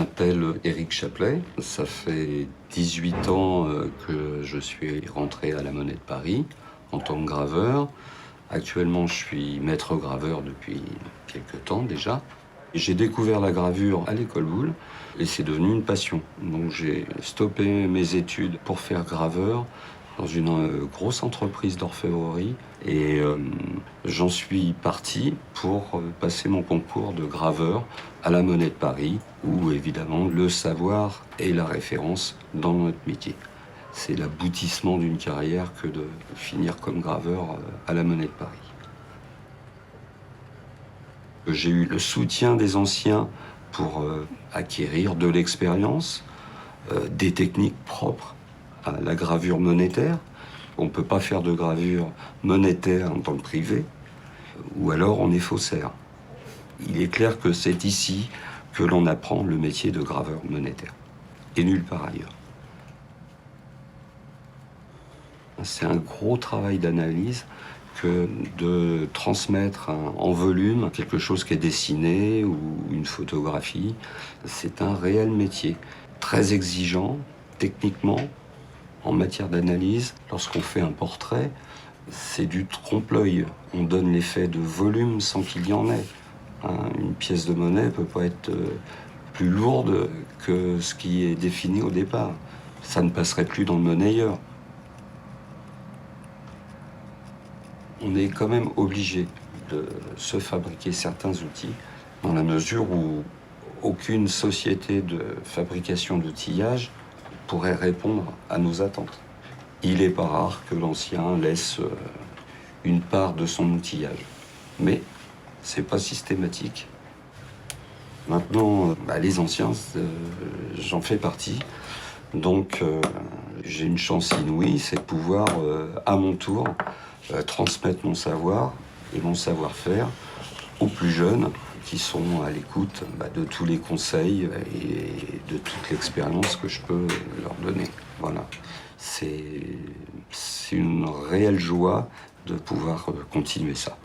m'appelle Éric Chaplet. Ça fait 18 ans que je suis rentré à la Monnaie de Paris en tant que graveur. Actuellement, je suis maître graveur depuis quelques temps déjà. J'ai découvert la gravure à l'école Boulle et c'est devenu une passion. Donc j'ai stoppé mes études pour faire graveur dans une grosse entreprise d'orfèvrerie et j'en suis parti pour passer mon concours de graveur à la Monnaie de Paris où évidemment le savoir est la référence dans notre métier. C'est l'aboutissement d'une carrière que de finir comme graveur à la Monnaie de Paris. J'ai eu le soutien des anciens pour acquérir de l'expérience, des techniques propres à la gravure monétaire. On ne peut pas faire de gravure monétaire en tant que privé, ou alors on est faussaire. Il est clair que c'est ici que l'on apprend le métier de graveur monétaire, et nulle part ailleurs. C'est un gros travail d'analyse que de transmettre en volume quelque chose qui est dessiné ou une photographie. C'est un réel métier, très exigeant techniquement en matière d'analyse. Lorsqu'on fait un portrait, c'est du trompe-l'œil. On donne l'effet de volume sans qu'il y en ait. Une pièce de monnaie ne peut pas être plus lourde que ce qui est défini au départ. Ça ne passerait plus dans le monnayeur. On est quand même obligé de se fabriquer certains outils dans la mesure où aucune société de fabrication d'outillage pourrait répondre à nos attentes. Il n'est pas rare que l'ancien laisse une part de son outillage, mais c'est pas systématique. Maintenant, les anciens, j'en fais partie, donc j'ai une chance inouïe, c'est de pouvoir, à mon tour, transmettre mon savoir et mon savoir-faire aux plus jeunes qui sont à l'écoute de tous les conseils et de toute l'expérience que je peux leur donner. Voilà. C'est une réelle joie de pouvoir continuer ça.